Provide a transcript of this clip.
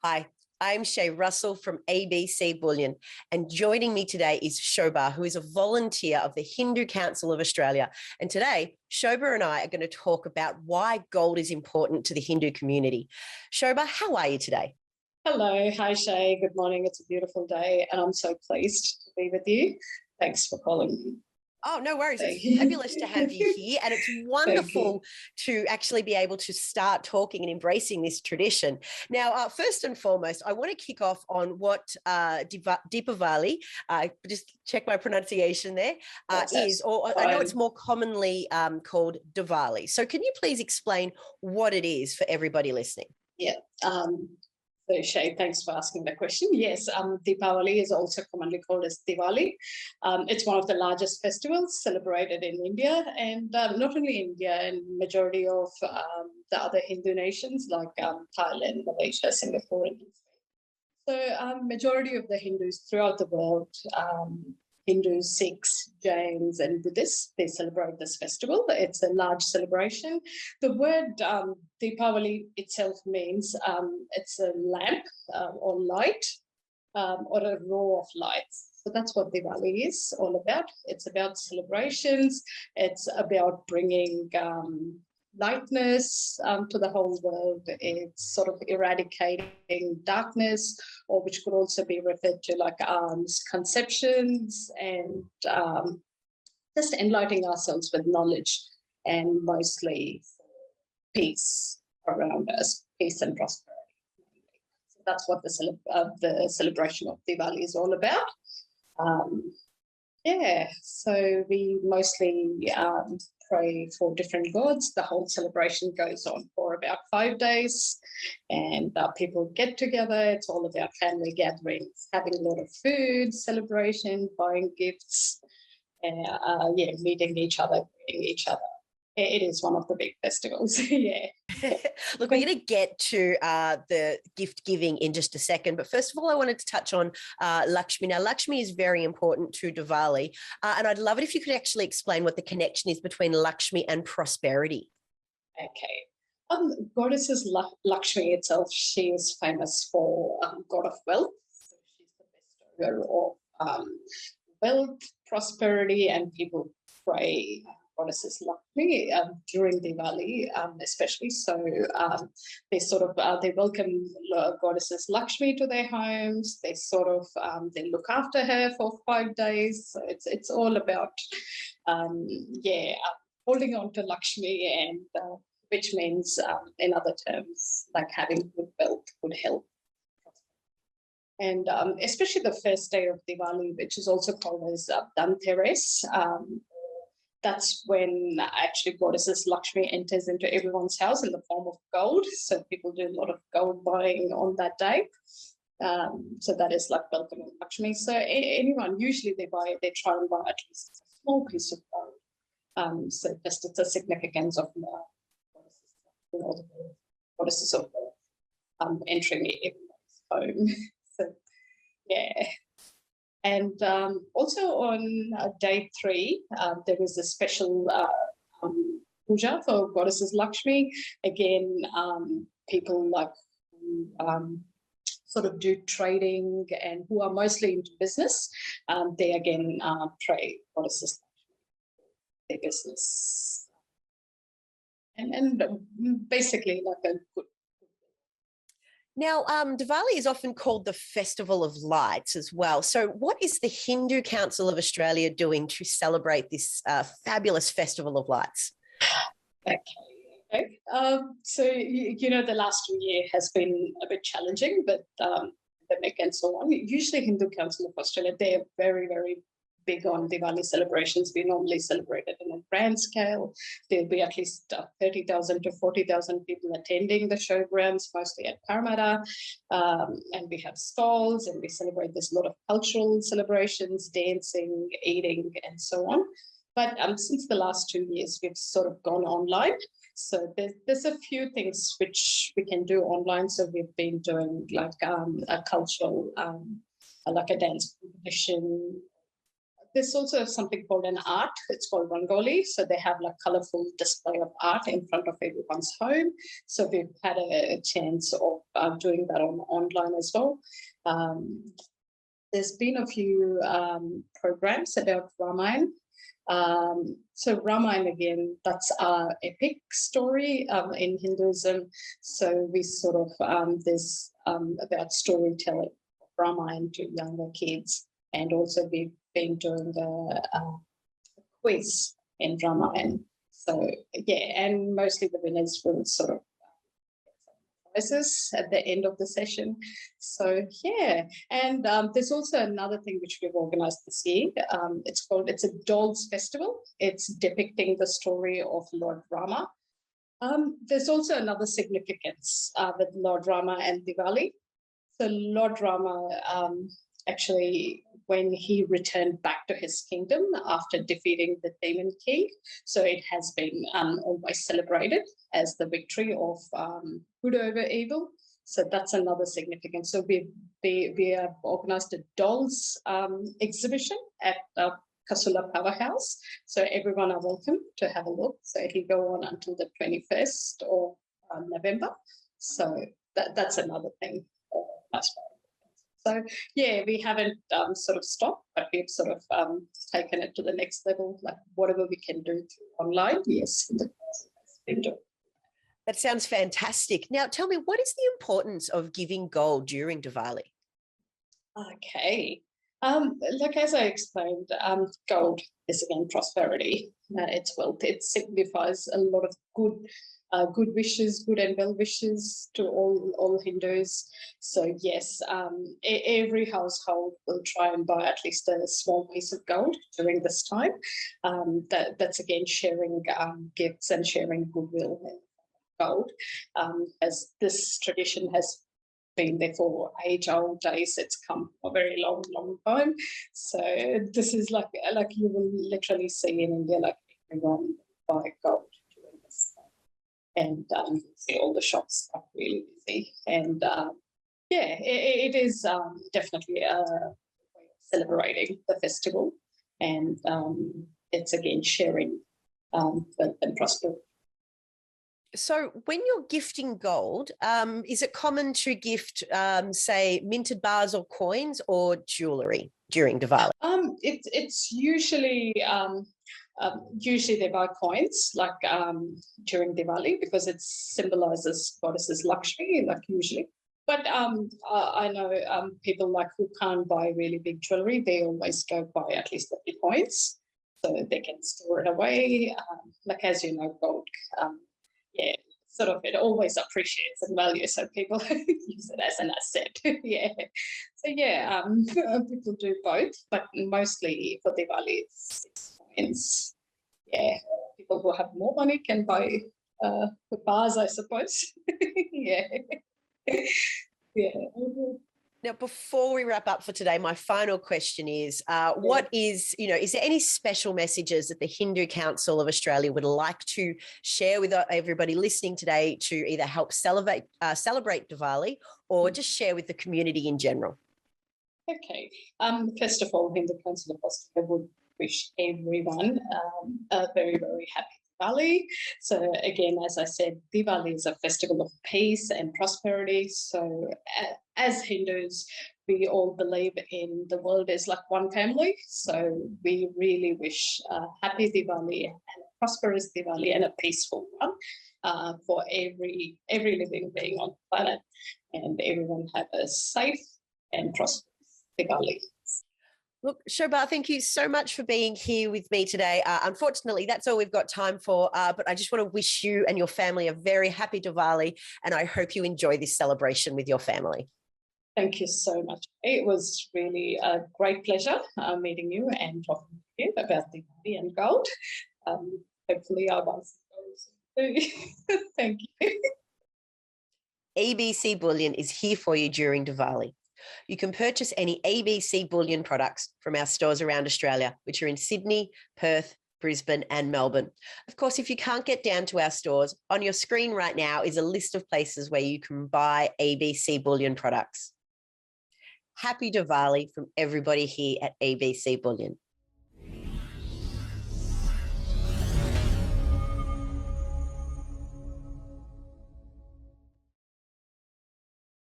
Hi, I'm Shay Russell from ABC Bullion, and joining me today is Shobha, who is a volunteer of the Hindu Council of Australia. And today, Shobha and I are going to talk about why gold is important to the Hindu community. Shobha, how are you today? Hello. Hi, Shay. Good morning. It's a beautiful day, and I'm so pleased to be with you. Thanks for calling me. Oh, no worries. It's fabulous to have you here. And it's wonderful to actually be able to start talking and embracing this tradition. Now, first and foremost, I want to kick off on what Deepavali, just check my pronunciation there, is, or I know it's more commonly called Diwali. So can you please explain what it is for everybody listening? Yeah. So, Shay, thanks for asking the question. Yes, Deepavali is also commonly called as Diwali. It's one of the largest festivals celebrated in India, and not only India, and majority of the other Hindu nations like Thailand, Malaysia, Singapore, and so majority of the Hindus throughout the world, Hindus, Sikhs, Jains, and Buddhists, they celebrate this festival. It's a large celebration. The word Deepavali itself means it's a lamp or light or a row of lights. So that's what Diwali is all about. It's about celebrations. It's about bringing lightness to the whole world. It's sort of eradicating darkness, or which could also be referred to like misconceptions, and just enlightening ourselves with knowledge, and mostly peace around us, peace and prosperity. So that's what the celebration of Diwali is all about. So we mostly pray for different gods. The whole celebration goes on for about 5 days, and people get together. It's all about family gatherings, having a lot of food, celebration, buying gifts, meeting each other, greeting each other. It is one of the big festivals. Yeah. Look, we're going to get to the gift giving in just a second. But first of all, I wanted to touch on Lakshmi. Now, Lakshmi is very important to Diwali. And I'd love it if you could actually explain what the connection is between Lakshmi and prosperity. Okay. Goddesses Lakshmi itself, she is famous for god of wealth. So she's the bestower of wealth, prosperity, and people pray goddesses Lakshmi during Diwali, especially. So they sort of they welcome goddesses Lakshmi to their homes. They sort of they look after her for 5 days. So it's all about holding on to Lakshmi, and which means in other terms like having good wealth, good health. And especially the first day of Diwali, which is also called as Dhanteras. That's when actually goddesses Lakshmi enters into everyone's house in the form of gold. So people do a lot of gold buying on that day. So that is like welcoming Lakshmi. So anyone, usually they try and buy at least a small piece of gold. So just it's a significance of goddesses of gold entering everyone's home. So yeah. And also on day 3, there was a special puja for goddesses Lakshmi. Again, people like sort of do trading and who are mostly into business, they again pray goddesses Lakshmi, their business. And basically like a good. Now, Diwali is often called the Festival of Lights as well. So what is the Hindu Council of Australia doing to celebrate this fabulous Festival of Lights? Okay. So, the last year has been a bit challenging, but pandemic and so on. Usually Hindu Council of Australia, they are very, very big on Diwali celebrations. We normally celebrate it on a grand scale. There'll be at least 30,000 to 40,000 people attending the showgrounds, mostly at Parramatta. And we have stalls, and we celebrate this lot of cultural celebrations, dancing, eating, and so on. But since the last 2 years, we've sort of gone online. So there's a few things which we can do online. So we've been doing like a cultural, like a dance competition, there's also something called an art. It's called Rangoli. So they have like colorful display of art in front of everyone's home. So we've had a chance of doing that online as well. There's been a few programs about Ramayana. So Ramayana, again, that's our epic story in Hinduism. So we sort of, there's about storytelling of Ramayana to younger kids. And also we've been doing the quiz in Ramayana. So yeah, and mostly the winners will sort of prizes at the end of the session. So yeah, and there's also another thing which we've organized this year. It's a dolls festival. It's depicting the story of Lord Rama. There's also another significance with Lord Rama and Diwali. So Lord Rama, actually, when he returned back to his kingdom after defeating the demon king, so it has been always celebrated as the victory of good over evil. So that's another significance. So we have organized a dolls exhibition at Kasula Powerhouse. So everyone are welcome to have a look. So it'll go on until the 21st of November. So that's another thing. So yeah, we haven't sort of stopped, but we've sort of taken it to the next level, like whatever we can do online. Yes, that sounds fantastic. Now, tell me, what is the importance of giving gold during Diwali? Okay. Like as I explained, gold is again prosperity. It's wealth. It signifies a lot of good wishes, good and well wishes to all Hindus. So yes, every household will try and buy at least a small piece of gold during this time. That's again sharing gifts and sharing goodwill and gold, as this tradition has been there for age-old days. It's come a very long, long time. So this is like you will literally see in India, like everyone buy gold during this time. And you see all the shops are really busy. And yeah, it is definitely a way of celebrating the festival. And it's again sharing wealth and prosperity. So when you're gifting gold, is it common to gift, say, minted bars or coins or jewellery during Diwali? It's usually they buy coins like during Diwali because it symbolises goddesses Lakshmi, like usually. But I know people like who can't buy really big jewellery, they always go buy at least the coins so they can store it away. Like as you know, gold. Yeah, sort of it always appreciates in value, so people use it as an asset. Yeah, so yeah, people do both, but mostly for Diwali it's coins. Yeah, people who have more money can buy the bars, I suppose. Yeah, yeah. Now, before we wrap up for today, my final question is, what is there any special messages that the Hindu Council of Australia would like to share with everybody listening today to either help celebrate Diwali or just share with the community in general? Okay. First of all, Hindu Council of Australia would wish everyone a very, very happy Diwali. So again, as I said, Diwali is a festival of peace and prosperity. So as Hindus, we all believe in the world as like one family. So we really wish a happy Diwali and a prosperous Diwali and a peaceful one for every living being on the planet, and everyone have a safe and prosperous Diwali. Look, Shobha, thank you so much for being here with me today. Unfortunately, that's all we've got time for, but I just want to wish you and your family a very happy Diwali, and I hope you enjoy this celebration with your family. Thank you so much. It was really a great pleasure meeting you and talking to you about Diwali and Gold. Hopefully I'll buy some gold too. Thank you. ABC Bullion is here for you during Diwali. You can purchase any ABC Bullion products from our stores around Australia, which are in Sydney, Perth, Brisbane and Melbourne. Of course, if you can't get down to our stores, on your screen right now is a list of places where you can buy ABC Bullion products. Happy Diwali from everybody here at ABC Bullion.